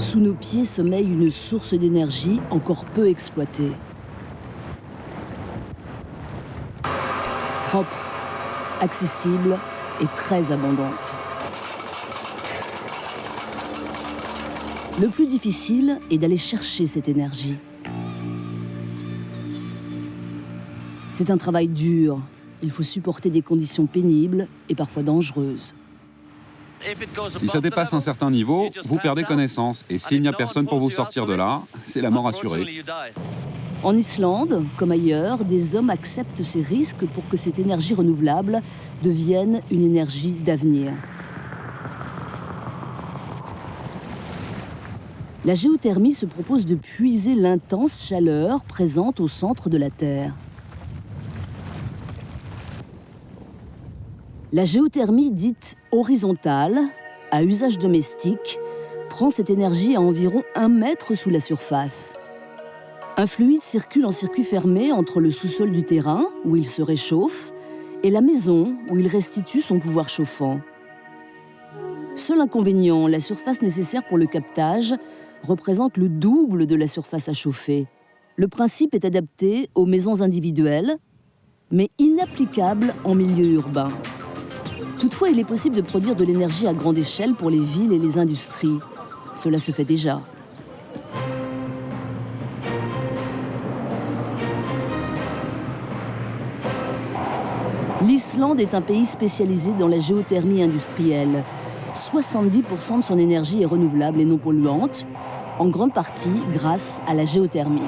Sous nos pieds sommeille une source d'énergie encore peu exploitée. Propre, accessible et très abondante. Le plus difficile est d'aller chercher cette énergie. C'est un travail dur. Il faut supporter des conditions pénibles et parfois dangereuses. Si ça dépasse un certain niveau, vous perdez connaissance. Et s'il n'y a personne pour vous sortir de là, c'est la mort assurée. En Islande, comme ailleurs, des hommes acceptent ces risques pour que cette énergie renouvelable devienne une énergie d'avenir. La géothermie se propose de puiser l'intense chaleur présente au centre de la Terre. La géothermie dite horizontale, à usage domestique, prend cette énergie à environ 1 mètre sous la surface. Un fluide circule en circuit fermé entre le sous-sol du terrain, où il se réchauffe, et la maison, où il restitue son pouvoir chauffant. Seul inconvénient, la surface nécessaire pour le captage représente le double de la surface à chauffer. Le principe est adapté aux maisons individuelles, mais inapplicable en milieu urbain. Toutefois, il est possible de produire de l'énergie à grande échelle pour les villes et les industries. Cela se fait déjà. L'Islande est un pays spécialisé dans la géothermie industrielle. 70% de son énergie est renouvelable et non polluante, en grande partie grâce à la géothermie.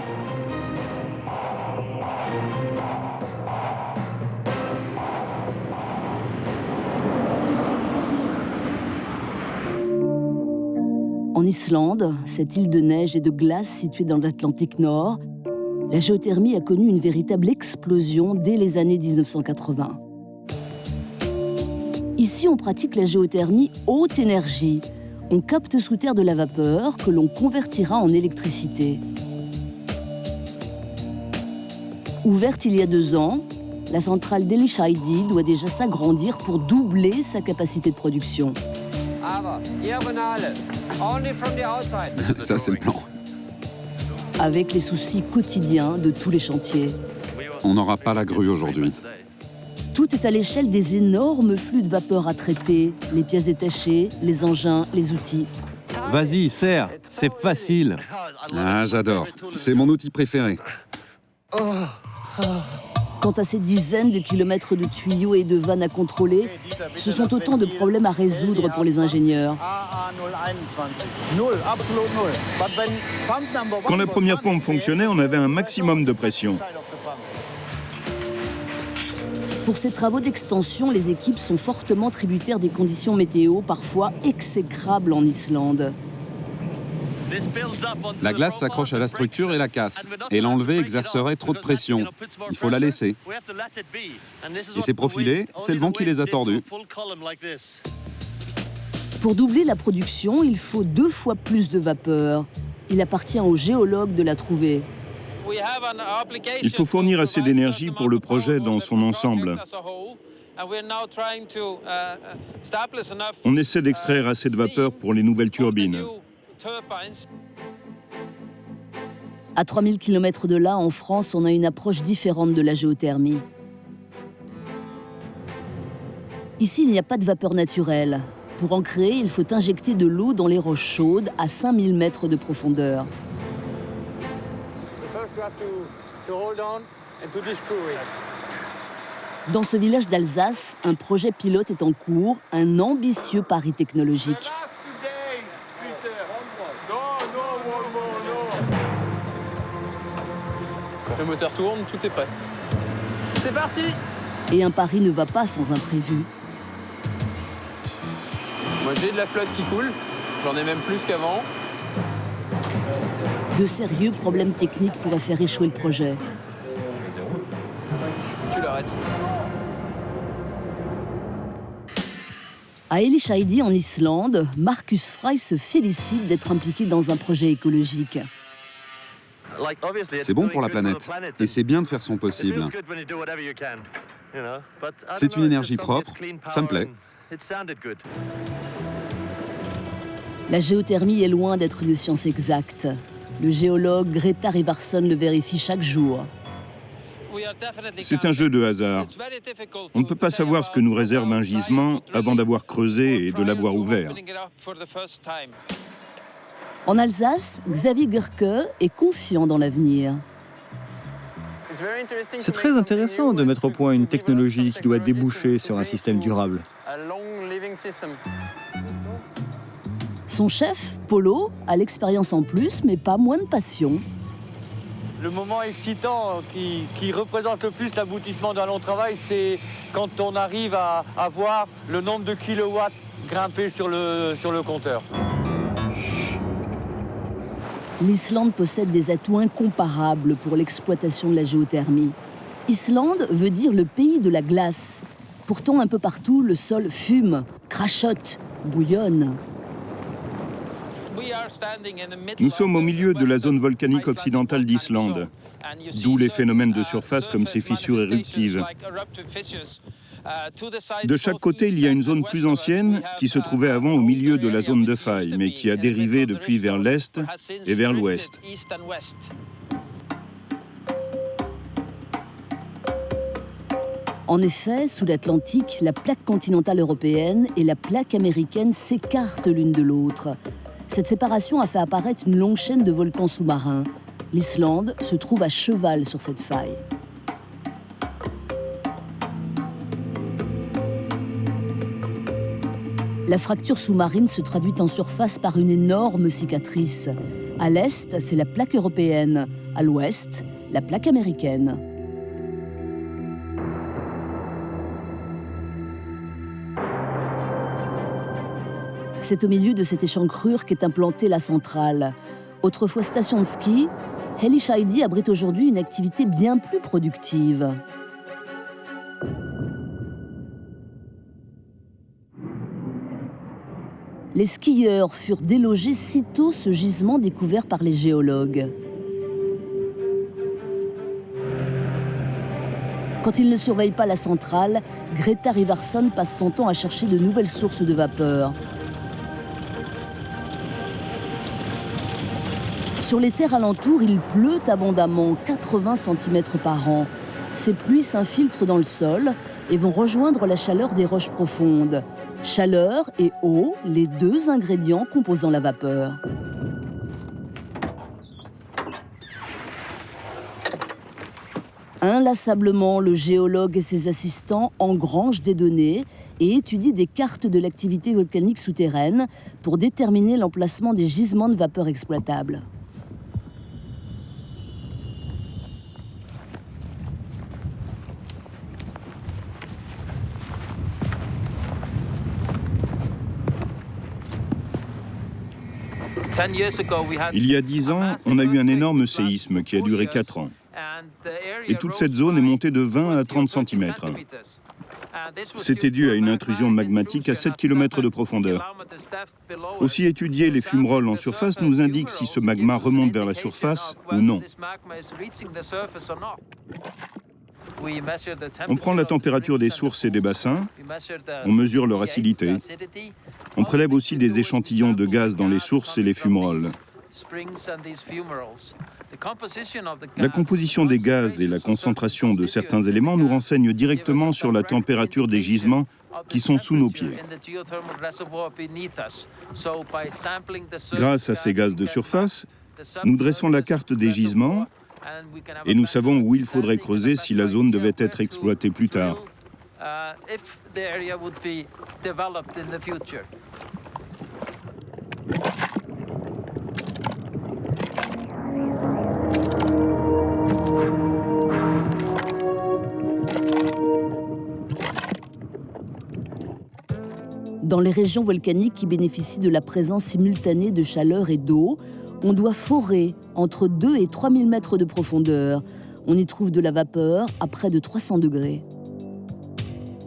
En Islande, cette île de neige et de glace située dans l'Atlantique Nord, la géothermie a connu une véritable explosion dès les années 1980. Ici, on pratique la géothermie haute énergie. On capte sous terre de la vapeur que l'on convertira en électricité. Ouverte il y a 2 ans, la centrale d'Elishahidi doit déjà s'agrandir pour doubler sa capacité de production. Ça, c'est le plan. Avec les soucis quotidiens de tous les chantiers. On n'aura pas la grue aujourd'hui. Tout est à l'échelle des énormes flux de vapeur à traiter, les pièces détachées, les engins, les outils. Vas-y, serre, c'est facile. Ah, j'adore. C'est mon outil préféré. Quant à ces dizaines de kilomètres de tuyaux et de vannes à contrôler, ce sont autant de problèmes à résoudre pour les ingénieurs. Quand la première pompe fonctionnait, on avait un maximum de pression. Pour ces travaux d'extension, les équipes sont fortement tributaires des conditions météo, parfois exécrables en Islande. La glace s'accroche à la structure et la casse. Et l'enlever exercerait trop de pression. Il faut la laisser. Et ces profilés, c'est le vent qui les a tordus. Pour doubler la production, il faut 2 fois plus de vapeur. Il appartient aux géologues de la trouver. Il faut fournir assez d'énergie pour le projet dans son ensemble. On essaie d'extraire assez de vapeur pour les nouvelles turbines. À 3000 km de là, en France, on a une approche différente de la géothermie. Ici, il n'y a pas de vapeur naturelle. Pour en créer, il faut injecter de l'eau dans les roches chaudes à 5000 mètres de profondeur. Dans ce village d'Alsace, un projet pilote est en cours, un ambitieux pari technologique. Le moteur tourne, tout est prêt. C'est parti! Et un pari ne va pas sans imprévu. Moi j'ai de la flotte qui coule, j'en ai même plus qu'avant. De sérieux problèmes techniques pourraient faire échouer le projet. Tu l'arrêtes. À Elishahidi, en Islande, Marcus Frey se félicite d'être impliqué dans un projet écologique. C'est bon pour la planète. Et c'est bien de faire son possible. C'est une énergie propre, ça me plaît. La géothermie est loin d'être une science exacte. Le géologue Greta Rivarsson le vérifie chaque jour. C'est un jeu de hasard. On ne peut pas savoir ce que nous réserve un gisement avant d'avoir creusé et de l'avoir ouvert. En Alsace, Xavier Gerke est confiant dans l'avenir. C'est très intéressant de mettre au point une technologie qui doit déboucher sur un système durable. Son chef, Polo, a l'expérience en plus, mais pas moins de passion. Le moment excitant qui représente le plus l'aboutissement d'un long travail, c'est quand on arrive à voir le nombre de kilowatts grimper sur le compteur. L'Islande possède des atouts incomparables pour l'exploitation de la géothermie. Islande veut dire le pays de la glace. Pourtant, un peu partout, le sol fume, crachote, bouillonne. Nous sommes au milieu de la zone volcanique occidentale d'Islande, d'où les phénomènes de surface comme ces fissures éruptives. De chaque côté, il y a une zone plus ancienne qui se trouvait avant au milieu de la zone de faille, mais qui a dérivé depuis vers l'est et vers l'ouest. En effet, sous l'Atlantique, la plaque continentale européenne et la plaque américaine s'écartent l'une de l'autre. Cette séparation a fait apparaître une longue chaîne de volcans sous-marins. L'Islande se trouve à cheval sur cette faille. La fracture sous-marine se traduit en surface par une énorme cicatrice. À l'est, c'est la plaque européenne. À l'ouest, la plaque américaine. C'est au milieu de cette échancrure qu'est implantée la centrale. Autrefois station de ski, Hellisheidi abrite aujourd'hui une activité bien plus productive. Les skieurs furent délogés sitôt ce gisement découvert par les géologues. Quand ils ne surveillent pas la centrale, Greta Rivarsson passe son temps à chercher de nouvelles sources de vapeur. Sur les terres alentours, il pleut abondamment, 80 cm par an. Ces pluies s'infiltrent dans le sol et vont rejoindre la chaleur des roches profondes. Chaleur et eau, les deux ingrédients composant la vapeur. Inlassablement, le géologue et ses assistants engrangent des données et étudient des cartes de l'activité volcanique souterraine pour déterminer l'emplacement des gisements de vapeur exploitables. Il y a 10 ans, on a eu un énorme séisme qui a duré 4 ans. Et toute cette zone est montée de 20 à 30 cm. C'était dû à une intrusion magmatique à 7 km de profondeur. Aussi, étudier les fumerolles en surface nous indique si ce magma remonte vers la surface ou non. On prend la température des sources et des bassins, on mesure leur acidité. On prélève aussi des échantillons de gaz dans les sources et les fumerolles. La composition des gaz et la concentration de certains éléments nous renseignent directement sur la température des gisements qui sont sous nos pieds. Grâce à ces gaz de surface, nous dressons la carte des gisements et nous savons où il faudrait creuser si la zone devait être exploitée plus tard. Dans les régions volcaniques qui bénéficient de la présence simultanée de chaleur et d'eau, on doit forer entre 2 et 3 000 mètres de profondeur. On y trouve de la vapeur à près de 300 degrés.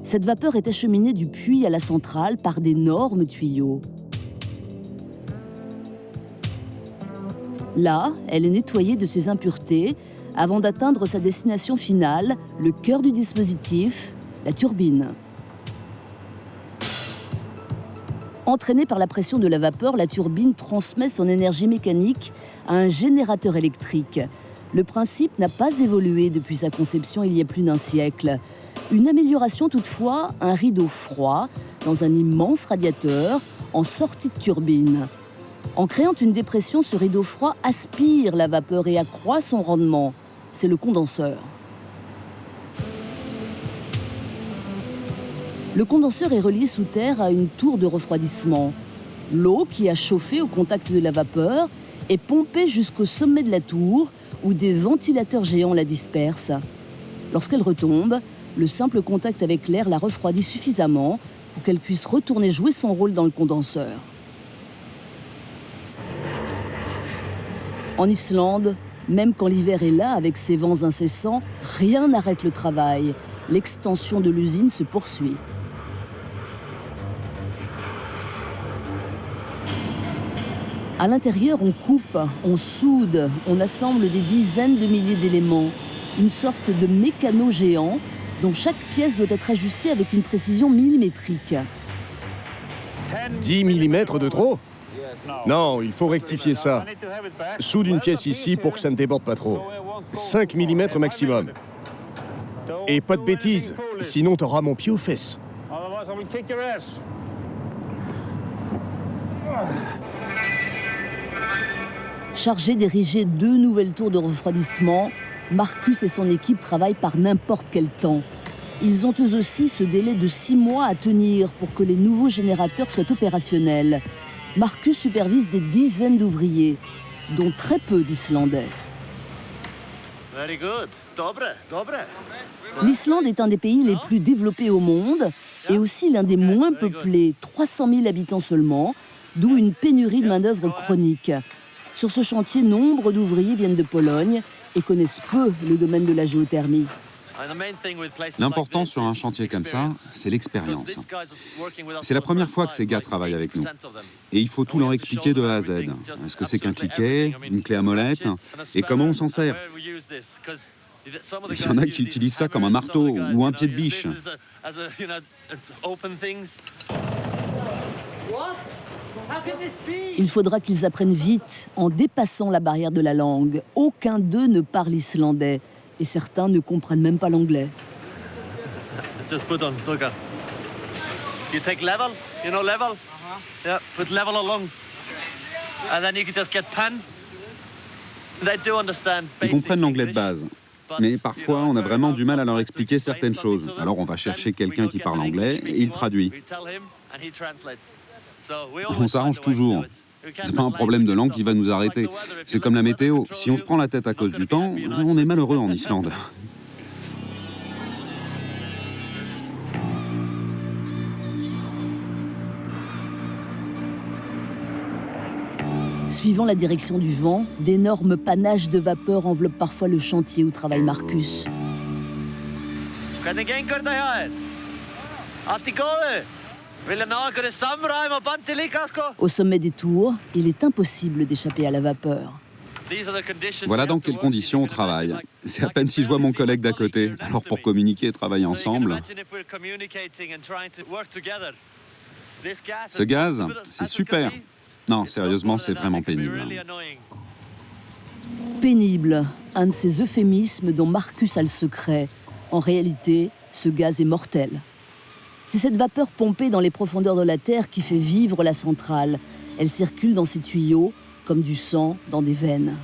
Cette vapeur est acheminée du puits à la centrale par d'énormes tuyaux. Là, elle est nettoyée de ses impuretés avant d'atteindre sa destination finale, le cœur du dispositif, la turbine. Entraînée par la pression de la vapeur, la turbine transmet son énergie mécanique à un générateur électrique. Le principe n'a pas évolué depuis sa conception il y a plus d'un siècle. Une amélioration toutefois, un rideau froid dans un immense radiateur en sortie de turbine. En créant une dépression, ce rideau froid aspire la vapeur et accroît son rendement. C'est le condenseur. Le condenseur est relié sous terre à une tour de refroidissement. L'eau qui a chauffé au contact de la vapeur est pompée jusqu'au sommet de la tour où des ventilateurs géants la dispersent. Lorsqu'elle retombe, le simple contact avec l'air la refroidit suffisamment pour qu'elle puisse retourner jouer son rôle dans le condenseur. En Islande, même quand l'hiver est là avec ses vents incessants, rien n'arrête le travail. L'extension de l'usine se poursuit. À l'intérieur, on coupe, on soude, on assemble des dizaines de milliers d'éléments. Une sorte de mécano géant dont chaque pièce doit être ajustée avec une précision millimétrique. 10 mm de trop? Non, il faut rectifier ça. Soude une pièce ici pour que ça ne déborde pas trop. 5 mm maximum. Et pas de bêtises, sinon t'auras mon pied aux fesses. Chargés d'ériger 2 nouvelles tours de refroidissement, Marcus et son équipe travaillent par n'importe quel temps. Ils ont eux aussi ce délai de 6 mois à tenir pour que les nouveaux générateurs soient opérationnels. Marcus supervise des dizaines d'ouvriers, dont très peu d'Islandais. L'Islande est un des pays les plus développés au monde et aussi l'un des moins peuplés, 300 000 habitants seulement, d'où une pénurie de main-d'œuvre chronique. Sur ce chantier, nombre d'ouvriers viennent de Pologne et connaissent peu le domaine de la géothermie. L'important sur un chantier comme ça, c'est l'expérience. C'est la première fois que ces gars travaillent avec nous. Et il faut tout leur expliquer de A à Z. Ce que c'est qu'un cliquet, une clé à molette, et comment on s'en sert. Il y en a qui utilisent ça comme un marteau ou un pied de biche. Il faudra qu'ils apprennent vite, en dépassant la barrière de la langue. Aucun d'eux ne parle islandais. Et certains ne comprennent même pas l'anglais. Ils comprennent l'anglais de base. Mais parfois, on a vraiment du mal à leur expliquer certaines choses. Alors on va chercher quelqu'un qui parle anglais et il traduit. On s'arrange toujours. C'est pas un problème de langue qui va nous arrêter. C'est comme la météo. Si on se prend la tête à cause du temps, on est malheureux en Islande. Suivant la direction du vent, d'énormes panaches de vapeur enveloppent parfois le chantier où travaille Marcus. Au sommet des tours, il est impossible d'échapper à la vapeur. Voilà dans quelles conditions on travaille. C'est à peine si je vois mon collègue d'à côté. Alors pour communiquer et travailler ensemble... Ce gaz, c'est super. Non, sérieusement, c'est vraiment pénible. Pénible, un de ces euphémismes dont Marcus a le secret. En réalité, ce gaz est mortel. C'est cette vapeur pompée dans les profondeurs de la Terre qui fait vivre la centrale. Elle circule dans ces tuyaux, comme du sang dans des veines.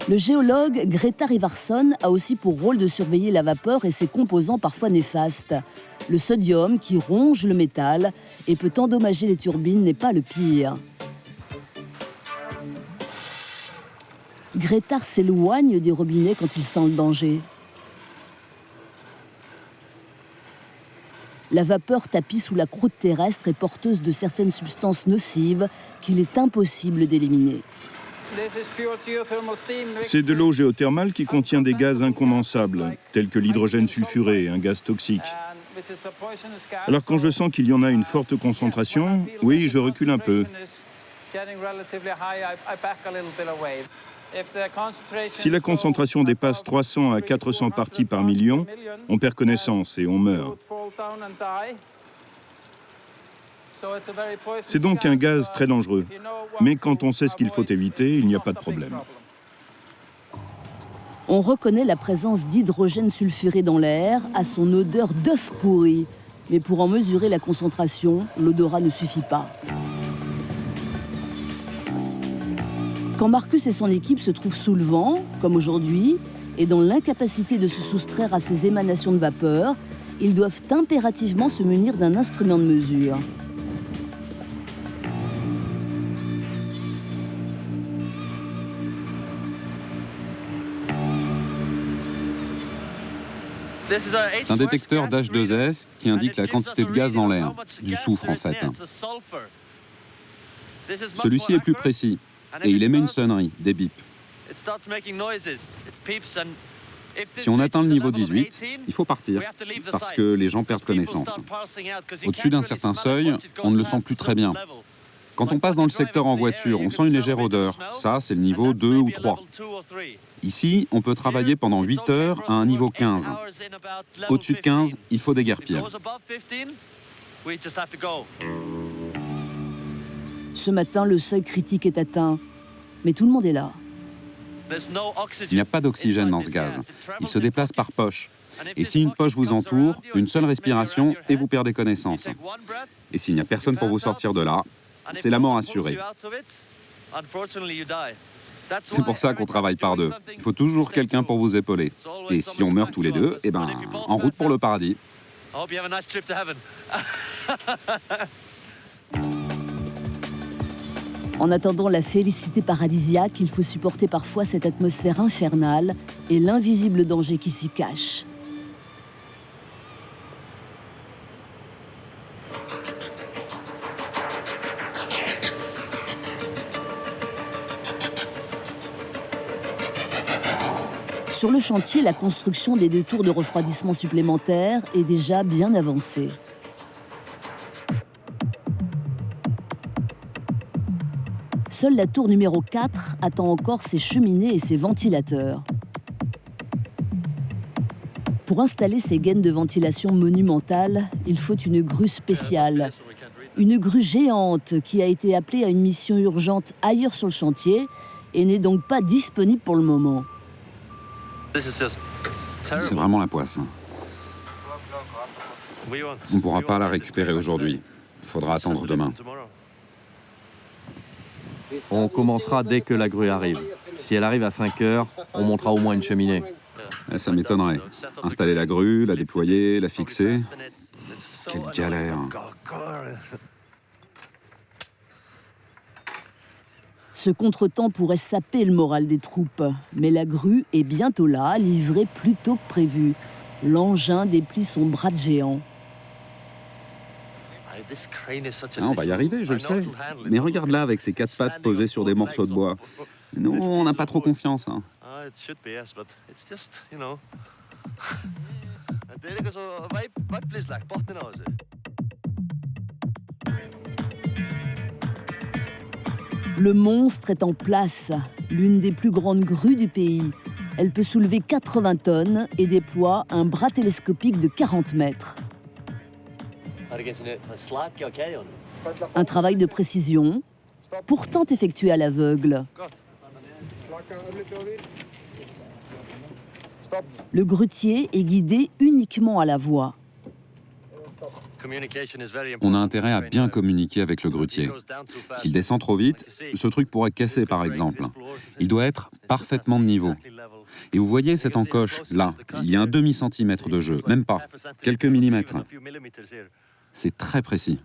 Le géologue Grétar Ivarsson a aussi pour rôle de surveiller la vapeur et ses composants parfois néfastes. Le sodium, qui ronge le métal et peut endommager les turbines, n'est pas le pire. Grétar s'éloigne des robinets quand il sent le danger. La vapeur tapie sous la croûte terrestre est porteuse de certaines substances nocives qu'il est impossible d'éliminer. C'est de l'eau géothermale qui contient des gaz incondensables, tels que l'hydrogène sulfuré, un gaz toxique. Alors quand je sens qu'il y en a une forte concentration, oui, je recule un peu. Si la concentration dépasse 300 à 400 parties par million, on perd connaissance et on meurt. C'est donc un gaz très dangereux. Mais quand on sait ce qu'il faut éviter, il n'y a pas de problème. On reconnaît la présence d'hydrogène sulfuré dans l'air à son odeur d'œuf pourri. Mais pour en mesurer la concentration, l'odorat ne suffit pas. Quand Marcus et son équipe se trouvent sous le vent, comme aujourd'hui, et dans l'incapacité de se soustraire à ces émanations de vapeur, ils doivent impérativement se munir d'un instrument de mesure. C'est un détecteur d'H2S qui indique la quantité de gaz dans l'air, du soufre en fait. Celui-ci est plus précis et il émet une sonnerie, des bips. Si on atteint le niveau 18, il faut partir parce que les gens perdent connaissance. Au-dessus d'un certain seuil, on ne le sent plus très bien. Quand on passe dans le secteur en voiture, on sent une légère odeur. Ça, c'est le niveau 2 ou 3. Ici, on peut travailler pendant 8 heures à un niveau 15. Au-dessus de 15, il faut déguerpir. Ce matin, le seuil critique est atteint, mais tout le monde est là. Il n'y a pas d'oxygène dans ce gaz. Il se déplace par poche. Et si une poche vous entoure, une seule respiration et vous perdez connaissance. Et s'il n'y a personne pour vous sortir de là, c'est la mort assurée. C'est pour ça qu'on travaille par deux. Il faut toujours quelqu'un pour vous épauler. Et si on meurt tous les deux, eh ben, en route pour le paradis. En attendant la félicité paradisiaque, il faut supporter parfois cette atmosphère infernale et l'invisible danger qui s'y cache. Sur le chantier, la construction des 2 tours de refroidissement supplémentaires est déjà bien avancée. Seule la tour numéro 4 attend encore ses cheminées et ses ventilateurs. Pour installer ces gaines de ventilation monumentales, il faut une grue spéciale. Une grue géante qui a été appelée à une mission urgente ailleurs sur le chantier et n'est donc pas disponible pour le moment. C'est vraiment la poisse. On ne pourra pas la récupérer aujourd'hui. Il faudra attendre demain. On commencera dès que la grue arrive. Si elle arrive à 5 heures, on montera au moins une cheminée. Ça m'étonnerait. Installer la grue, la déployer, la fixer. Quelle galère. Ce contretemps pourrait saper le moral des troupes, mais la grue est bientôt là, livrée plus tôt que prévu. L'engin déplie son bras de géant. On va y arriver, je le sais. Mais regarde là avec ses 4 pattes posées sur des morceaux de bois. Nous, on n'a pas trop confiance. Le monstre est en place, l'une des plus grandes grues du pays. Elle peut soulever 80 tonnes et déploie un bras télescopique de 40 mètres. Un travail de précision, pourtant effectué à l'aveugle. Le grutier est guidé uniquement à la voix. On a intérêt à bien communiquer avec le grutier. S'il descend trop vite, ce truc pourrait casser par exemple. Il doit être parfaitement de niveau. Et vous voyez cette encoche, là, il y a un demi-centimètre de jeu, même pas, quelques millimètres. C'est très précis.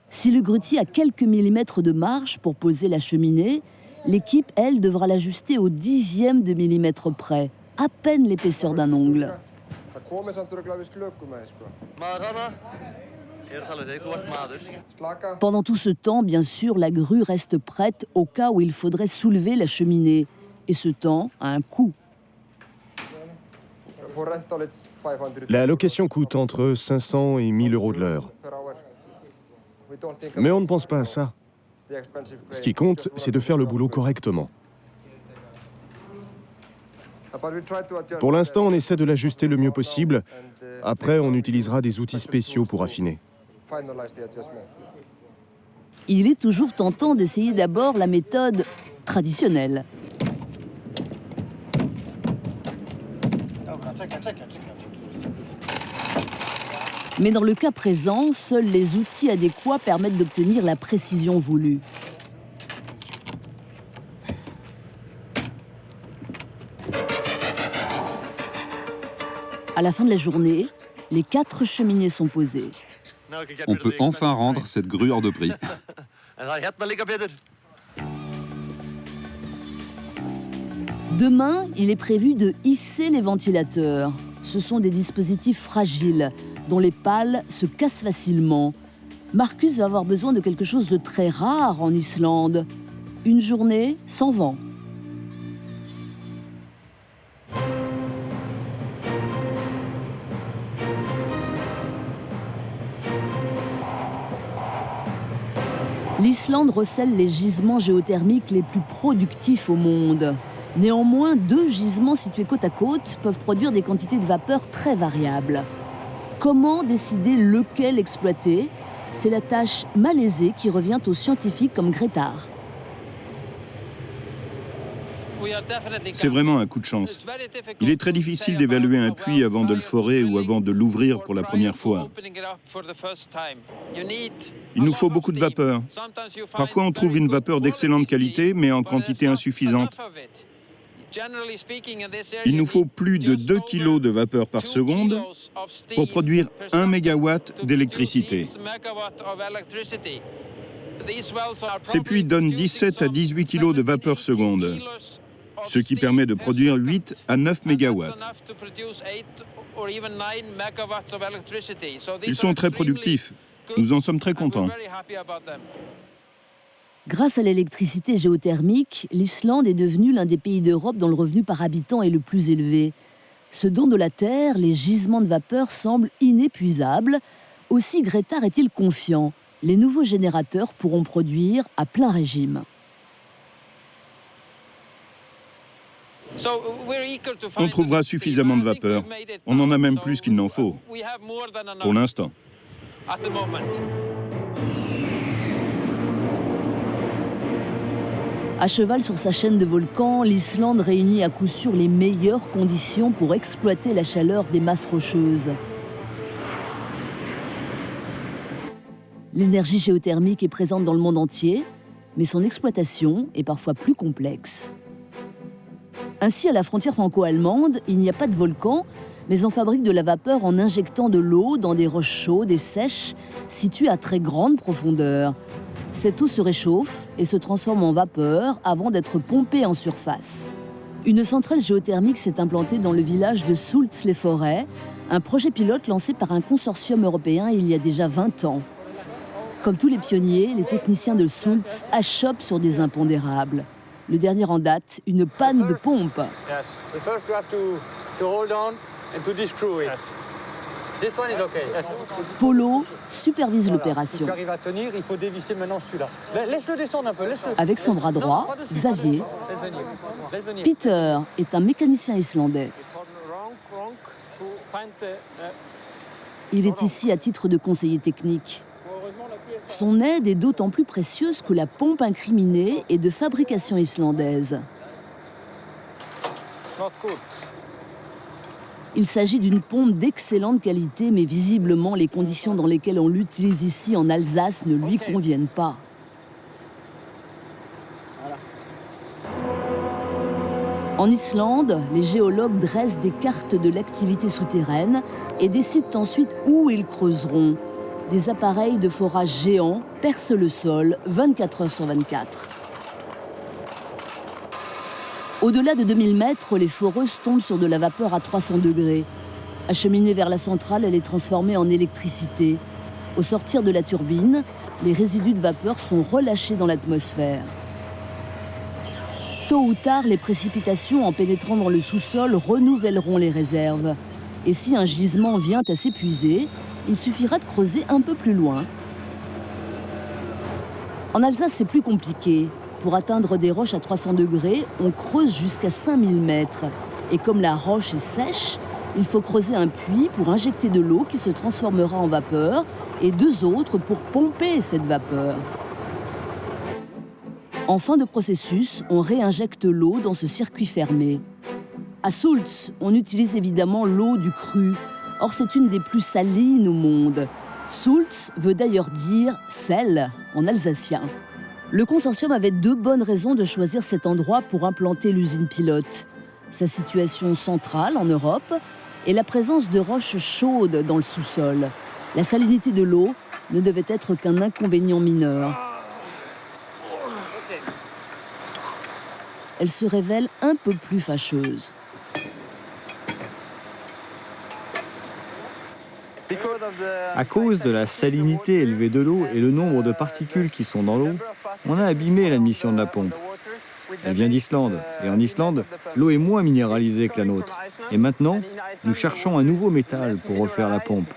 Si le grutier a quelques millimètres de marge pour poser la cheminée, l'équipe, elle, devra l'ajuster au 10e de millimètre près, à peine l'épaisseur d'un ongle. Pendant tout ce temps, bien sûr, la grue reste prête au cas où il faudrait soulever la cheminée. Et ce temps a un coût. La location coûte entre 500 et 1000 euros de l'heure. Mais on ne pense pas à ça. Ce qui compte, c'est de faire le boulot correctement. Pour l'instant, on essaie de l'ajuster le mieux possible. Après, on utilisera des outils spéciaux pour affiner. Il est toujours tentant d'essayer d'abord la méthode traditionnelle. Mais dans le cas présent, seuls les outils adéquats permettent d'obtenir la précision voulue. À la fin de la journée, les 4 cheminées sont posées. On peut enfin rendre cette grue hors de prix. Demain, il est prévu de hisser les ventilateurs. Ce sont des dispositifs fragiles, dont les pales se cassent facilement. Marcus va avoir besoin de quelque chose de très rare en Islande. Une journée sans vent. L'Islande recèle les gisements géothermiques les plus productifs au monde. Néanmoins, 2 gisements situés côte à côte peuvent produire des quantités de vapeur très variables. Comment décider lequel exploiter? C'est la tâche malaisée qui revient aux scientifiques comme Grétard. C'est vraiment un coup de chance. Il est très difficile d'évaluer un puits avant de le forer ou avant de l'ouvrir pour la première fois. Il nous faut beaucoup de vapeur. Parfois, on trouve une vapeur d'excellente qualité, mais en quantité insuffisante. Il nous faut plus de 2 kg de vapeur par seconde pour produire 1 mégawatt d'électricité. Ces puits donnent 17 à 18 kg de vapeur seconde, ce qui permet de produire 8 à 9 mégawatts. Ils sont très productifs. Nous en sommes très contents. Grâce à l'électricité géothermique, l'Islande est devenue l'un des pays d'Europe dont le revenu par habitant est le plus élevé. Ce don de la terre, les gisements de vapeur semblent inépuisables. Aussi Grétard est-il confiant. Les nouveaux générateurs pourront produire à plein régime. On trouvera suffisamment de vapeur. On en a même plus qu'il n'en faut, pour l'instant. À cheval sur sa chaîne de volcans, l'Islande réunit à coup sûr les meilleures conditions pour exploiter la chaleur des masses rocheuses. L'énergie géothermique est présente dans le monde entier, mais son exploitation est parfois plus complexe. Ainsi, à la frontière franco-allemande, il n'y a pas de volcan, mais on fabrique de la vapeur en injectant de l'eau dans des roches chaudes et sèches situées à très grande profondeur. Cette eau se réchauffe et se transforme en vapeur avant d'être pompée en surface. Une centrale géothermique s'est implantée dans le village de Soultz-les-Forêts, un projet pilote lancé par un consortium européen il y a déjà 20 ans. Comme tous les pionniers, les techniciens de Soultz achoppent sur des impondérables. Le dernier en date, une panne de pompe. Polo supervise l'opération. Si tu arrives à tenir, il faut dévisser maintenant celui-là. Laisse-le descendre un peu. Avec son bras droit, Xavier. Peter est un mécanicien islandais. Il est ici à titre de conseiller technique. Son aide est d'autant plus précieuse que la pompe incriminée est de fabrication islandaise. Il s'agit d'une pompe d'excellente qualité, mais visiblement les conditions dans lesquelles on l'utilise ici en Alsace ne lui conviennent pas. En Islande, les géologues dressent des cartes de l'activité souterraine et décident ensuite où ils creuseront. Des appareils de forage géants percent le sol 24 heures sur 24. Au-delà de 2000 mètres, les foreuses tombent sur de la vapeur à 300 degrés. Acheminée vers la centrale, elle est transformée en électricité. Au sortir de la turbine, les résidus de vapeur sont relâchés dans l'atmosphère. Tôt ou tard, les précipitations en pénétrant dans le sous-sol renouvelleront les réserves. Et si un gisement vient à s'épuiser, il suffira de creuser un peu plus loin. En Alsace, c'est plus compliqué. Pour atteindre des roches à 300 degrés, on creuse jusqu'à 5000 mètres. Et comme la roche est sèche, il faut creuser un puits pour injecter de l'eau qui se transformera en vapeur et 2 autres pour pomper cette vapeur. En fin de processus, on réinjecte l'eau dans ce circuit fermé. À Sulz, on utilise évidemment l'eau du cru. Or, c'est une des plus salines au monde. Sulz veut d'ailleurs dire « sel » en alsacien. Le consortium avait 2 bonnes raisons de choisir cet endroit pour implanter l'usine pilote. Sa situation centrale en Europe et la présence de roches chaudes dans le sous-sol. La salinité de l'eau ne devait être qu'un inconvénient mineur. Elle se révèle un peu plus fâcheuse. À cause de la salinité élevée de l'eau et le nombre de particules qui sont dans l'eau, on a abîmé l'admission de la pompe. Elle vient d'Islande, et en Islande, l'eau est moins minéralisée que la nôtre. Et maintenant, nous cherchons un nouveau métal pour refaire la pompe.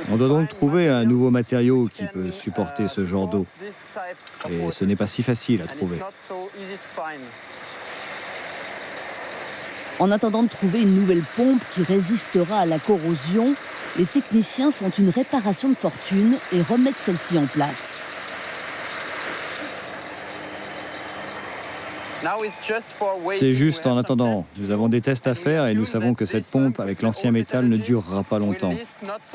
On doit donc trouver un nouveau matériau qui peut supporter ce genre d'eau. Et ce n'est pas si facile à trouver. En attendant de trouver une nouvelle pompe qui résistera à la corrosion, les techniciens font une réparation de fortune et remettent celle-ci en place. C'est juste en attendant. Nous avons des tests à faire et nous savons que cette pompe avec l'ancien métal ne durera pas longtemps.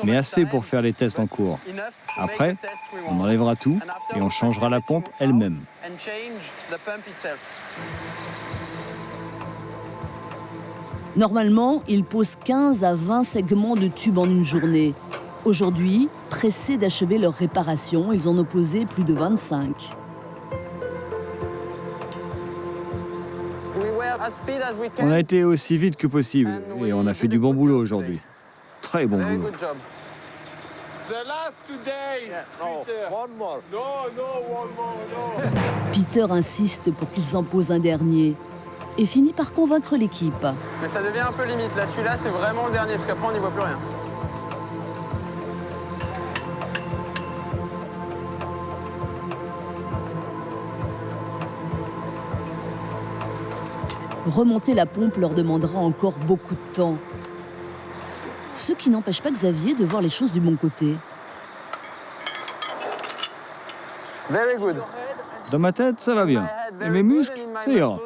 Mais assez pour faire les tests en cours. Après, on enlèvera tout et on changera la pompe elle-même. Normalement, ils posent 15 à 20 segments de tubes en une journée. Aujourd'hui, pressés d'achever leur réparation, ils en ont posé plus de 25. On a été aussi vite que possible et on a fait du bon boulot aujourd'hui. Très bon boulot. Peter insiste pour qu'ils en posent un dernier et finit par convaincre l'équipe. Mais ça devient un peu limite. Là, celui-là, c'est vraiment le dernier, parce qu'après, on n'y voit plus rien. Remonter la pompe leur demandera encore beaucoup de temps. Ce qui n'empêche pas Xavier de voir les choses du bon côté. Very good. Dans ma tête, ça va bien. Et mes muscles, ça ira.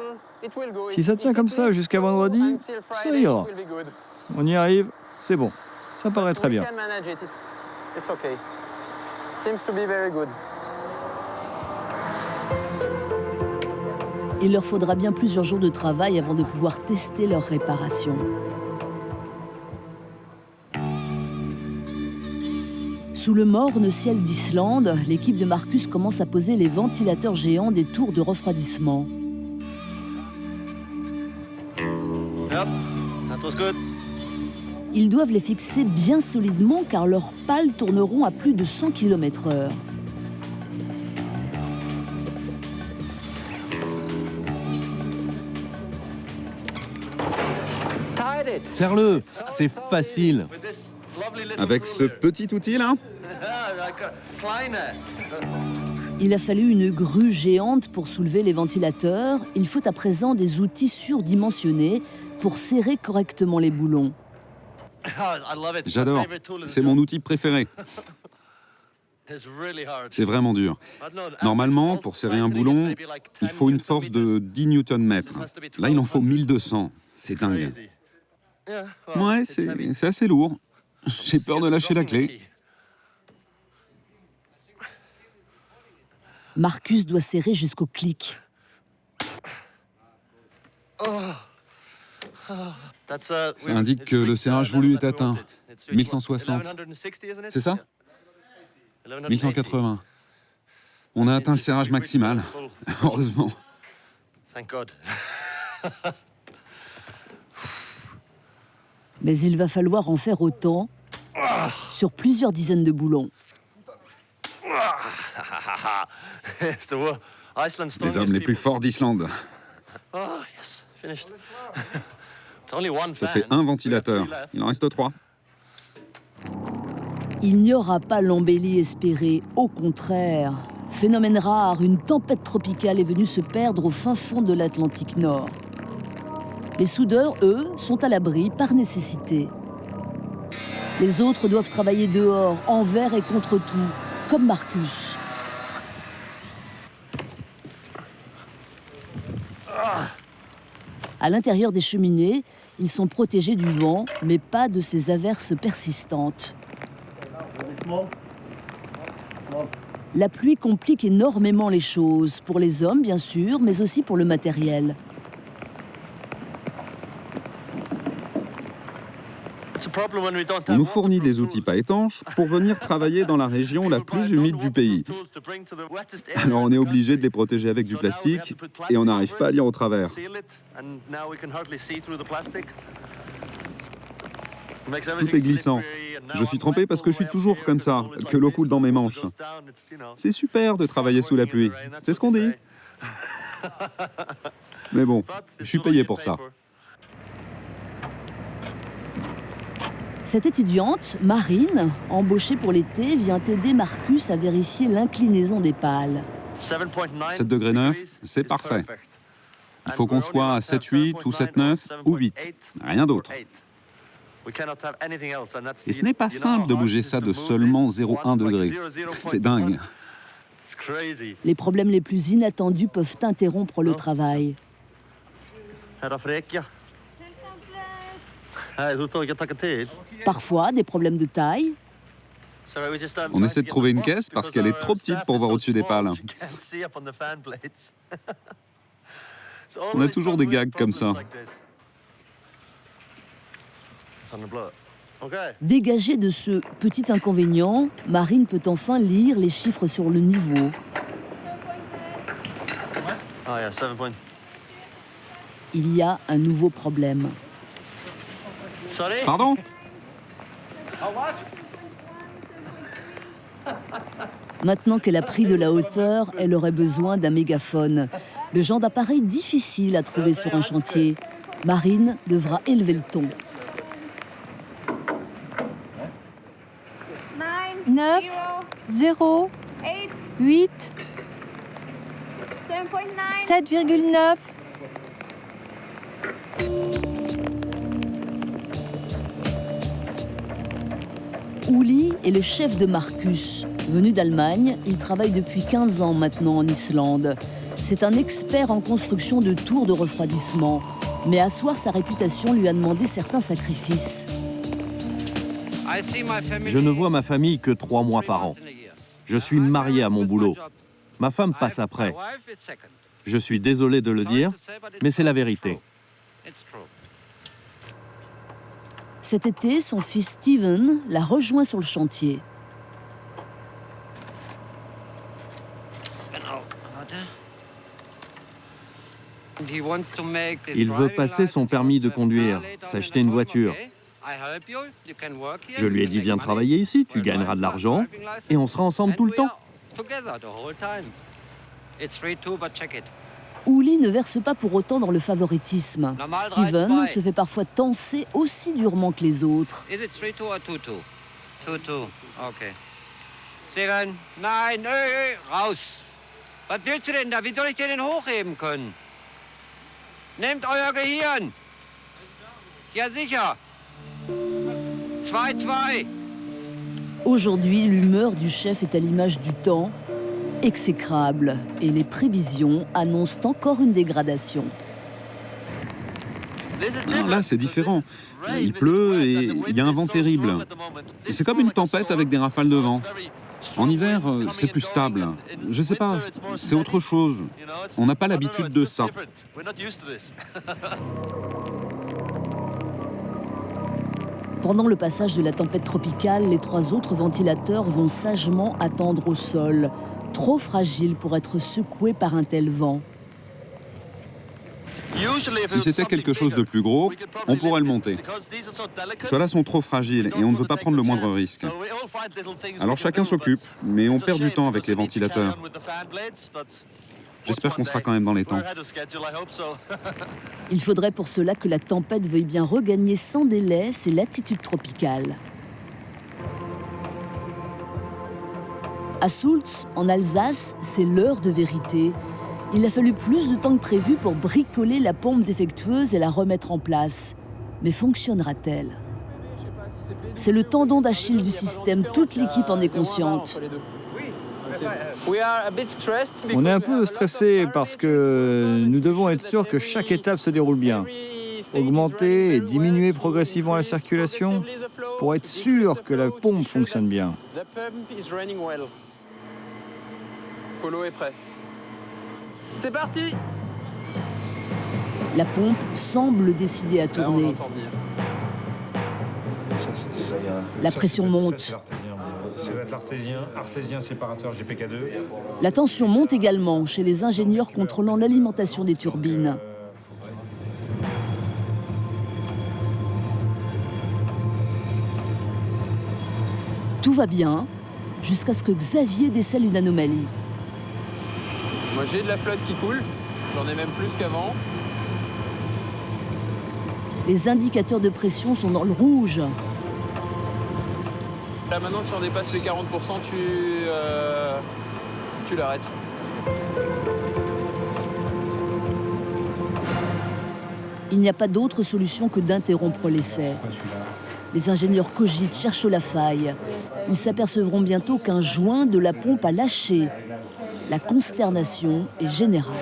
Si ça tient comme ça jusqu'à vendredi, ça ira. On y arrive, c'est bon. Ça paraît très bien. Il leur faudra bien plusieurs jours de travail avant de pouvoir tester leur réparation. Sous le morne ciel d'Islande, l'équipe de Marcus commence à poser les ventilateurs géants des tours de refroidissement. Ils doivent les fixer bien solidement car leurs pales tourneront à plus de 100 km/h. Serre-le, c'est facile. Avec ce petit outil-là, Il a fallu une grue géante pour soulever les ventilateurs. Il faut à présent des outils surdimensionnés pour serrer correctement les boulons. j'adore. C'est mon outil préféré. C'est vraiment dur. Normalement, pour serrer un boulon, il faut une force de 10 Nm. Là, il en faut 1200. C'est dingue. Ouais, c'est assez lourd. J'ai peur de lâcher la clé. Marcus doit serrer jusqu'au clic. Ça indique que le serrage voulu est atteint. 1160. C'est ça ? 1180. On a atteint le serrage maximal. Heureusement. Mais il va falloir en faire autant sur plusieurs dizaines de boulons. Les hommes les plus forts d'Islande. Ça fait un ventilateur. Il en reste 3. Il n'y aura pas l'embellie espérée, au contraire. Phénomène rare, une tempête tropicale est venue se perdre au fin fond de l'Atlantique Nord. Les soudeurs, eux, sont à l'abri par nécessité. Les autres doivent travailler dehors, envers et contre tout, comme Marcus. À l'intérieur des cheminées, ils sont protégés du vent, mais pas de ces averses persistantes. La pluie complique énormément les choses, pour les hommes bien sûr, mais aussi pour le matériel. On nous fournit des outils pas étanches pour venir travailler dans la région la plus humide du pays. Alors on est obligé de les protéger avec du plastique et on n'arrive pas à lire au travers. Tout est glissant. Je suis trempé parce que je suis toujours comme ça, que l'eau coule dans mes manches. C'est super de travailler sous la pluie, c'est ce qu'on dit. Mais bon, je suis payé pour ça. Cette étudiante, Marine, embauchée pour l'été, vient aider Marcus à vérifier l'inclinaison des pales. 7 degrés 9, c'est parfait. Il faut qu'on soit à 7,8 ou 7,9 ou 8, rien d'autre. Et ce n'est pas simple de bouger ça de seulement 0,1 degré. C'est dingue. Les problèmes les plus inattendus peuvent interrompre le travail. Parfois, des problèmes de taille. On essaie de trouver une caisse parce qu'elle est trop petite pour voir au-dessus des pales. On a toujours des gags comme ça. Dégagée de ce petit inconvénient, Marine peut enfin lire les chiffres sur le niveau. Il y a un nouveau problème. Pardon ? Maintenant qu'elle a pris de la hauteur, elle aurait besoin d'un mégaphone. Le genre d'appareil difficile à trouver sur un chantier. Marine devra élever le ton. 9, 0, 8, 7,9. Uli est le chef de Marcus. Venu d'Allemagne, il travaille depuis 15 ans maintenant en Islande. C'est un expert en construction de tours de refroidissement. Mais asseoir sa réputation lui a demandé certains sacrifices. Je ne vois ma famille que 3 mois par an. Je suis marié à mon boulot. Ma femme passe après. Je suis désolé de le dire, mais c'est la vérité. Cet été, son fils Steven l'a rejoint sur le chantier. Il veut passer son permis de conduire, s'acheter une voiture. Je lui ai dit, viens travailler ici, tu gagneras de l'argent et on sera ensemble tout le temps. Uli ne verse pas pour autant dans le favoritisme. Steven se fait parfois tancer aussi durement que les autres. Steven, nein, raus. Was willst du denn da? Wie soll ich dir denn hochheben können? Nehmt euer Gehirn. Ja, sicher. 2-2. Aujourd'hui, l'humeur du chef est à l'image du temps, exécrable, et les prévisions annoncent encore une dégradation. Là, c'est différent. Il pleut et il y a un vent terrible. C'est comme une tempête avec des rafales de vent. En hiver, c'est plus stable. Je sais pas, c'est autre chose. On n'a pas l'habitude de ça. Pendant le passage de la tempête tropicale, les 3 autres ventilateurs vont sagement attendre au sol, trop fragiles pour être secoués par un tel vent. Si c'était quelque chose de plus gros, on pourrait le monter. Ceux-là sont trop fragiles et on ne veut pas prendre le moindre risque. Alors chacun s'occupe, mais on perd du temps avec les ventilateurs. J'espère qu'on sera quand même dans les temps. Il faudrait pour cela que la tempête veuille bien regagner sans délai ses latitudes tropicales. À Soultz, en Alsace, c'est l'heure de vérité. Il a fallu plus de temps que prévu pour bricoler la pompe défectueuse et la remettre en place. Mais fonctionnera-t-elle ? C'est le tendon d'Achille du système, toute l'équipe en est consciente. On est un peu stressé parce que nous devons être sûrs que chaque étape se déroule bien. Augmenter et diminuer progressivement la circulation pour être sûr que la pompe fonctionne bien. Polo est prêt. C'est parti! La pompe semble décidée à tourner. La pression monte. La tension monte également chez les ingénieurs contrôlant l'alimentation des turbines. Tout va bien, jusqu'à ce que Xavier décèle une anomalie. Moi j'ai de la flotte qui coule, j'en ai même plus qu'avant. Les indicateurs de pression sont dans le rouge. Là maintenant si on dépasse les 40%, tu l'arrêtes. Il n'y a pas d'autre solution que d'interrompre l'essai. Les ingénieurs cogitent, cherchent la faille. Ils s'apercevront bientôt qu'un joint de la pompe a lâché. La consternation est générale.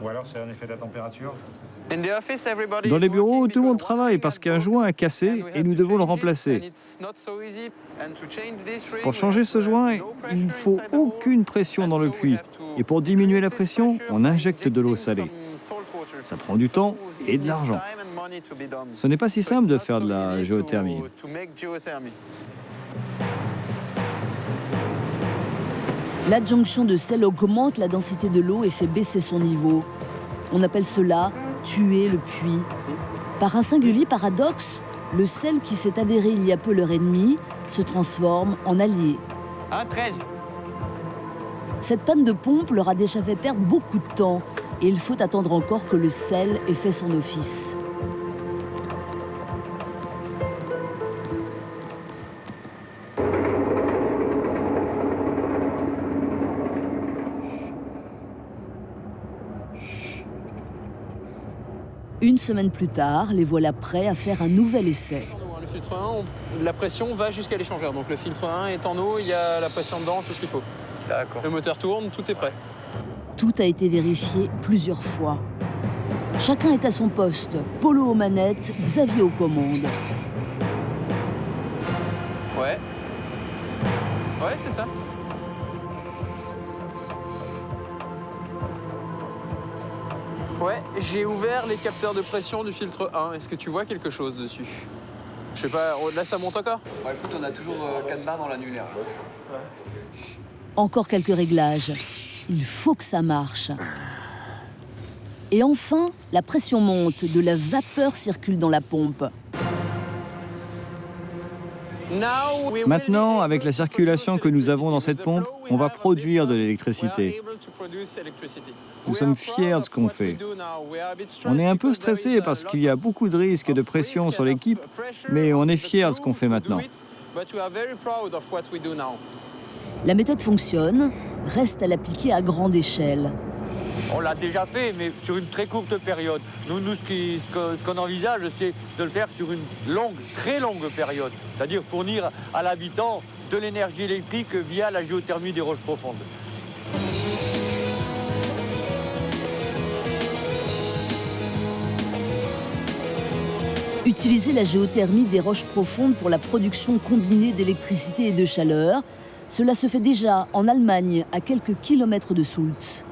Ou alors c'est un effet de la température. Dans les bureaux, tout le monde travaille parce qu'un joint a cassé et nous devons le remplacer. Pour changer ce joint, il ne faut aucune pression dans le puits. Et pour diminuer la pression, on injecte de l'eau salée. Ça prend du temps et de l'argent. Ce n'est pas si simple de faire de la géothermie. L'adjonction de sel augmente la densité de l'eau et fait baisser son niveau. On appelle cela tuer le puits. Par un singulier paradoxe, le sel qui s'est avéré il y a peu leur ennemi se transforme en allié. 13. Cette panne de pompe leur a déjà fait perdre beaucoup de temps et il faut attendre encore que le sel ait fait son office. Une semaine plus tard, les voilà prêts à faire un nouvel essai. Le filtre 1, la pression va jusqu'à l'échangeur. Donc le filtre 1 est en eau, il y a la pression dedans, tout ce qu'il faut. D'accord. Le moteur tourne, tout est prêt. Tout a été vérifié plusieurs fois. Chacun est à son poste. Polo aux manettes, Xavier aux commandes. Ouais. Ouais, c'est ça. Ouais, j'ai ouvert les capteurs de pression du filtre 1. Est-ce que tu vois quelque chose dessus? Je sais pas, là ça monte encore? Bon, écoute, on a toujours 4 barres dans l'annulaire. Encore quelques réglages. Il faut que ça marche. Et enfin, la pression monte, de la vapeur circule dans la pompe. Maintenant, avec la circulation que nous avons dans cette pompe, on va produire de l'électricité. Nous sommes fiers de ce qu'on fait. On est un peu stressé parce qu'il y a beaucoup de risques et de pression sur l'équipe, mais on est fiers de ce qu'on fait maintenant. La méthode fonctionne, reste à l'appliquer à grande échelle. On l'a déjà fait, mais sur une très courte période. Nous ce qu'on envisage, c'est de le faire sur une longue, très longue période. C'est-à-dire fournir à l'habitant de l'énergie électrique via la géothermie des roches profondes. Utiliser la géothermie des roches profondes pour la production combinée d'électricité et de chaleur, cela se fait déjà en Allemagne, à quelques kilomètres de Soultz.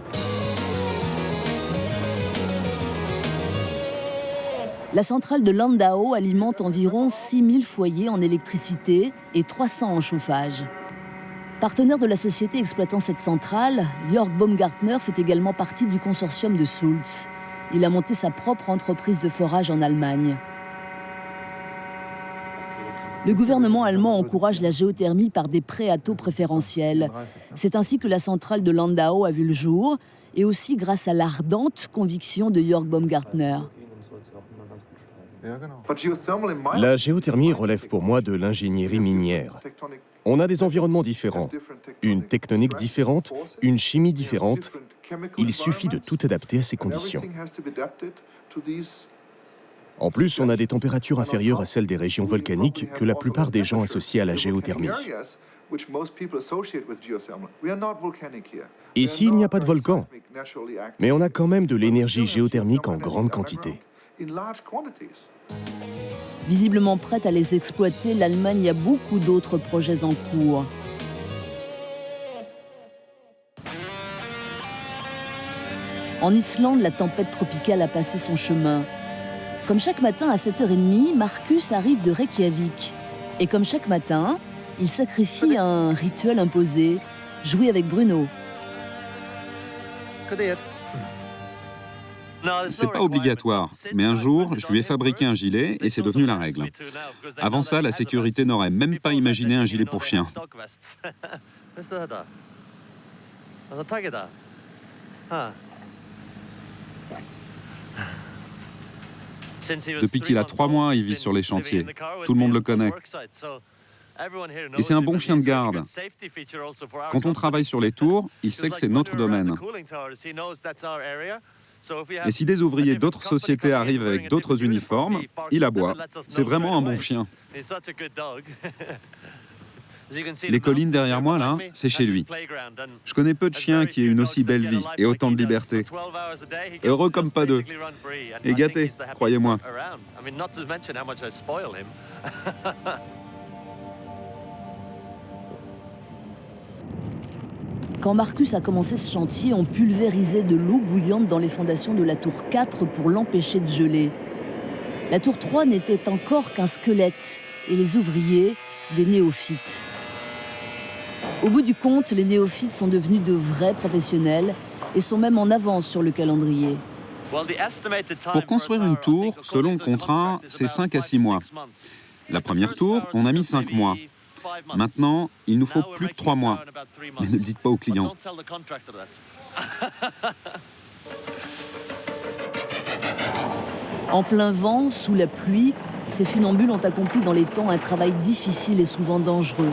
La centrale de Landau alimente environ 6000 foyers en électricité et 300 en chauffage. Partenaire de la société exploitant cette centrale, Jörg Baumgartner fait également partie du consortium de Soultz. Il a monté sa propre entreprise de forage en Allemagne. Le gouvernement allemand encourage la géothermie par des prêts à taux préférentiels. C'est ainsi que la centrale de Landau a vu le jour, et aussi grâce à l'ardente conviction de Jörg Baumgartner. La géothermie relève pour moi de l'ingénierie minière. On a des environnements différents, une tectonique différente, une chimie différente. Il suffit de tout adapter à ces conditions. En plus, on a des températures inférieures à celles des régions volcaniques que la plupart des gens associent à la géothermie. Ici, il n'y a pas de volcan, mais on a quand même de l'énergie géothermique en grande quantité. Visiblement prête à les exploiter, l'Allemagne a beaucoup d'autres projets en cours. En Islande, la tempête tropicale a passé son chemin. Comme chaque matin à 7h30, Marcus arrive de Reykjavik. Et comme chaque matin, il sacrifie un rituel imposé, jouer avec Bruno. C'est pas obligatoire, mais un jour, je lui ai fabriqué un gilet et c'est devenu la règle. Avant ça, la sécurité n'aurait même pas imaginé un gilet pour chien. Depuis qu'il a 3 mois, il vit sur les chantiers. Tout le monde le connaît. Et c'est un bon chien de garde. Quand on travaille sur les tours, il sait que c'est notre domaine. Et si des ouvriers d'autres sociétés arrivent avec d'autres uniformes, il aboie. C'est vraiment un bon chien. Les collines derrière moi, là, c'est chez lui. Je connais peu de chiens qui aient une aussi belle vie et autant de liberté. Heureux comme pas deux. Et gâté, croyez-moi. Quand Marcus a commencé ce chantier, on pulvérisait de l'eau bouillante dans les fondations de la tour 4 pour l'empêcher de geler. La tour 3 n'était encore qu'un squelette et les ouvriers, des néophytes. Au bout du compte, les néophytes sont devenus de vrais professionnels et sont même en avance sur le calendrier. Pour construire une tour, selon le contrat, c'est 5 à 6 mois. La première tour, on a mis 5 mois. Maintenant, il nous faut plus de 3 mois. Mais ne le dites pas aux clients. En plein vent, sous la pluie, ces funambules ont accompli dans les temps un travail difficile et souvent dangereux.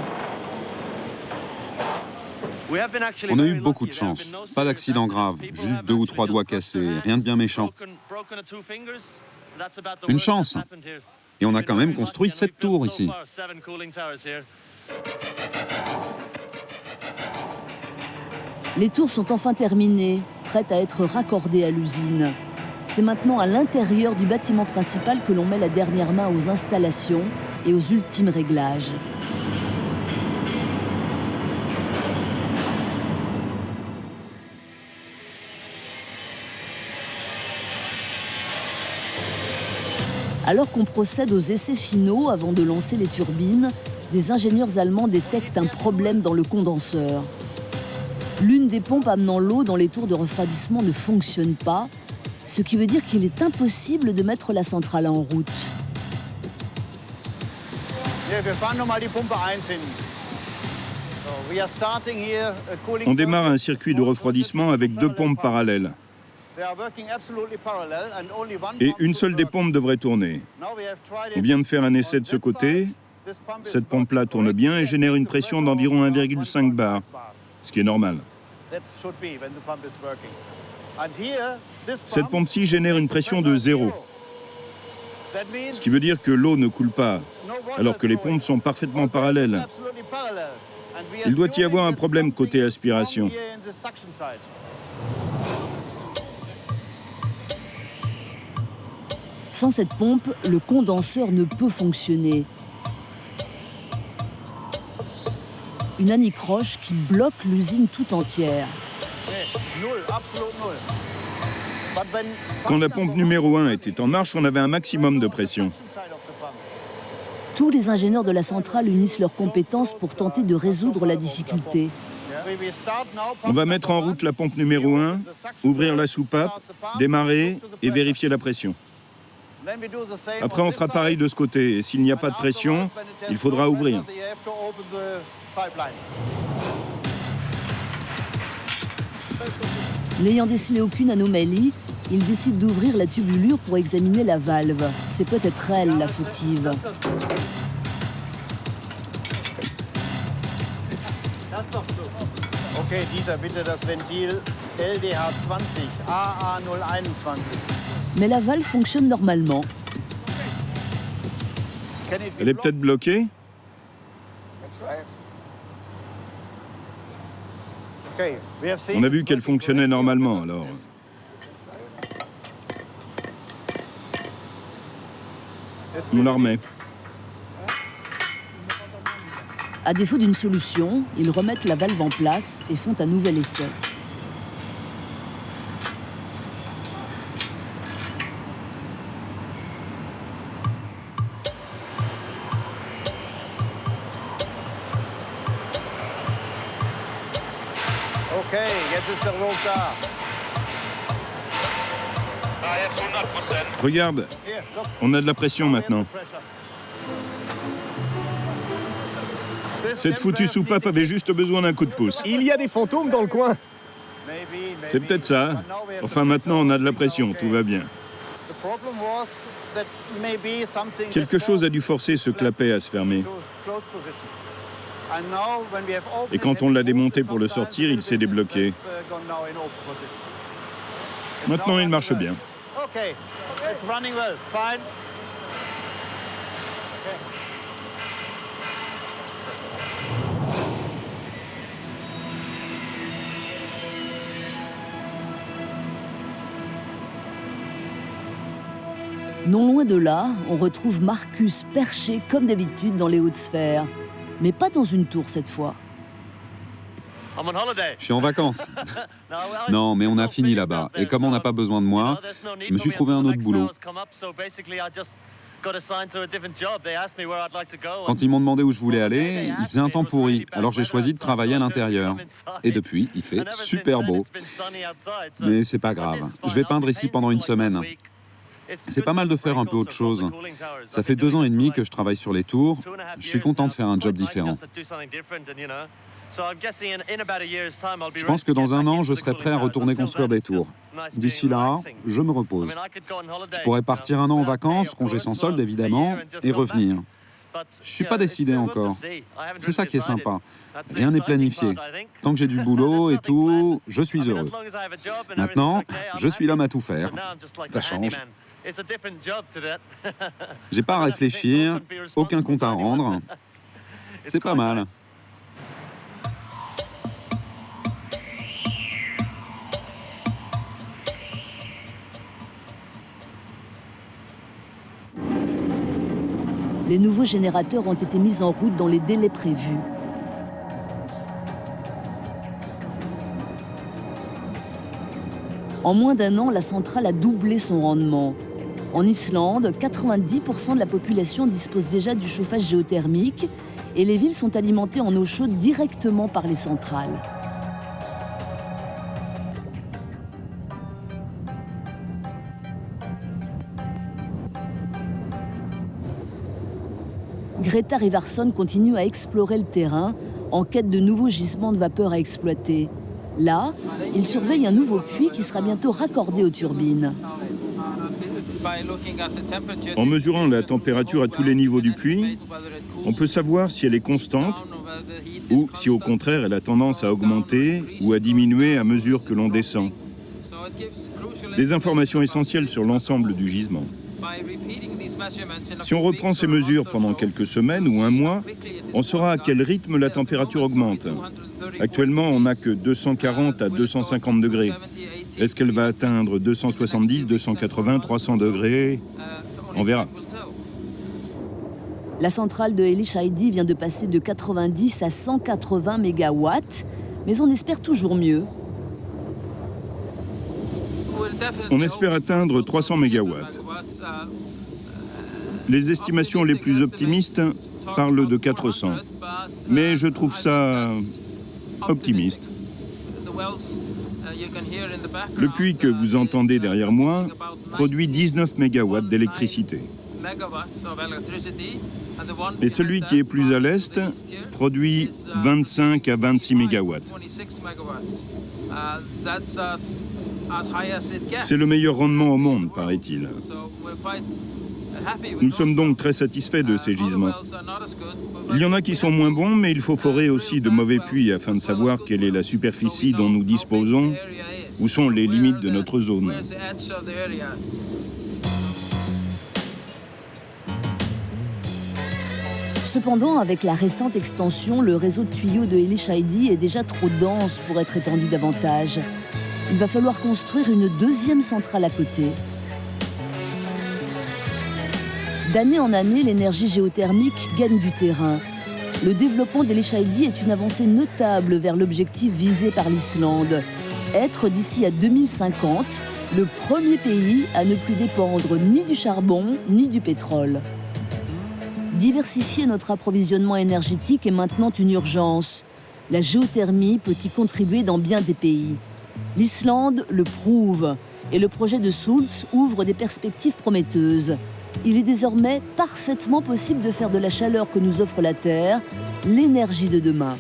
On a eu beaucoup de chance. Pas d'accident grave, juste 2 ou 3 doigts cassés, rien de bien méchant. Une chance. Et on a quand même construit 7 tours ici. Les tours sont enfin terminées, prêtes à être raccordées à l'usine. C'est maintenant à l'intérieur du bâtiment principal que l'on met la dernière main aux installations et aux ultimes réglages. Alors qu'on procède aux essais finaux avant de lancer les turbines, des ingénieurs allemands détectent un problème dans le condenseur. L'une des pompes amenant l'eau dans les tours de refroidissement ne fonctionne pas, ce qui veut dire qu'il est impossible de mettre la centrale en route. On démarre un circuit de refroidissement avec 2 pompes parallèles. Et une seule des pompes devrait tourner. On vient de faire un essai de ce côté. Cette pompe-là tourne bien et génère une pression d'environ 1,5 bar, ce qui est normal. Cette pompe-ci génère une pression de 0, ce qui veut dire que l'eau ne coule pas, alors que les pompes sont parfaitement parallèles. Il doit y avoir un problème côté aspiration. Sans cette pompe, le condenseur ne peut fonctionner. Une anicroche qui bloque l'usine tout entière. Quand la pompe numéro 1 était en marche, on avait un maximum de pression. Tous les ingénieurs de la centrale unissent leurs compétences pour tenter de résoudre la difficulté. On va mettre en route la pompe numéro 1, ouvrir la soupape, démarrer et vérifier la pression. Après, on fera pareil de ce côté. Et s'il n'y a pas de pression, il faudra ouvrir. N'ayant décelé aucune anomalie, il décide d'ouvrir la tubulure pour examiner la valve. C'est peut-être elle, la fautive. Okay, Dieter, bitte das Ventil LDH20, AA021. Mais la valve fonctionne normalement. Elle est peut-être bloquée? On a vu qu'elle fonctionnait normalement, alors. On la remet. À défaut d'une solution, ils remettent la valve en place et font un nouvel essai. Okay, jetzt ist der Druck da. Regarde, on a de la pression maintenant. Cette foutue soupape avait juste besoin d'un coup de pouce. Il y a des fantômes dans le coin. C'est peut-être ça. Enfin, maintenant, on a de la pression, tout va bien. Quelque chose a dû forcer ce clapet à se fermer. Et quand on l'a démonté pour le sortir, il s'est débloqué. Maintenant, il marche bien. Non loin de là, on retrouve Marcus perché comme d'habitude dans les hautes sphères. Mais pas dans une tour cette fois. Je suis en vacances. Non, mais on a fini là-bas. Et comme on n'a pas besoin de moi, je me suis trouvé un autre boulot. Quand ils m'ont demandé où je voulais aller, il faisait un temps pourri. Alors j'ai choisi de travailler à l'intérieur. Et depuis, il fait super beau. Mais c'est pas grave. Je vais peindre ici pendant une semaine. C'est pas mal de faire un peu autre chose. Ça fait 2 ans et demi que je travaille sur les tours. Je suis content de faire un job différent. Je pense que dans 1 an, je serai prêt à retourner construire des tours. D'ici là, je me repose. Je pourrais partir 1 an en vacances, congé sans solde évidemment, et revenir. Je suis pas décidé encore. C'est ça qui est sympa. Rien n'est planifié. Tant que j'ai du boulot et tout, je suis heureux. Maintenant, je suis l'homme à tout faire. Ça change. J'ai pas à réfléchir, aucun compte à rendre. C'est pas mal. Les nouveaux générateurs ont été mis en route dans les délais prévus. En moins d'1 an, la centrale a doublé son rendement. En Islande, 90% de la population dispose déjà du chauffage géothermique et les villes sont alimentées en eau chaude directement par les centrales. Greta Rivarsson continue à explorer le terrain en quête de nouveaux gisements de vapeur à exploiter. Là, il surveille un nouveau puits qui sera bientôt raccordé aux turbines. En mesurant la température à tous les niveaux du puits, on peut savoir si elle est constante ou si au contraire elle a tendance à augmenter ou à diminuer à mesure que l'on descend. Des informations essentielles sur l'ensemble du gisement. Si on reprend ces mesures pendant quelques semaines ou 1 mois, on saura à quel rythme la température augmente. Actuellement, on n'a que 240 à 250 degrés. Est-ce qu'elle va atteindre 270, 280, 300 degrés? On verra. La centrale de Elish-Heidi vient de passer de 90 à 180 mégawatts, mais on espère toujours mieux. On espère atteindre 300 mégawatts. Les estimations les plus optimistes parlent de 400. Mais je trouve ça optimiste. Le puits que vous entendez derrière moi produit 19 mégawatts d'électricité. Et celui qui est plus à l'est produit 25 à 26 mégawatts. C'est le meilleur rendement au monde, paraît-il. Nous sommes donc très satisfaits de ces gisements. Il y en a qui sont moins bons, mais il faut forer aussi de mauvais puits afin de savoir quelle est la superficie dont nous disposons, où sont les limites de notre zone. Cependant, avec la récente extension, le réseau de tuyaux de El Shaidi est déjà trop dense pour être étendu davantage. Il va falloir construire une deuxième centrale à côté. D'année en année, l'énergie géothermique gagne du terrain. Le développement d'El Shaidi est une avancée notable vers l'objectif visé par l'Islande. Être d'ici à 2050 le premier pays à ne plus dépendre ni du charbon ni du pétrole. Diversifier notre approvisionnement énergétique est maintenant une urgence. La géothermie peut y contribuer dans bien des pays. L'Islande le prouve et le projet de Sulz ouvre des perspectives prometteuses. Il est désormais parfaitement possible de faire de la chaleur que nous offre la Terre l'énergie de demain.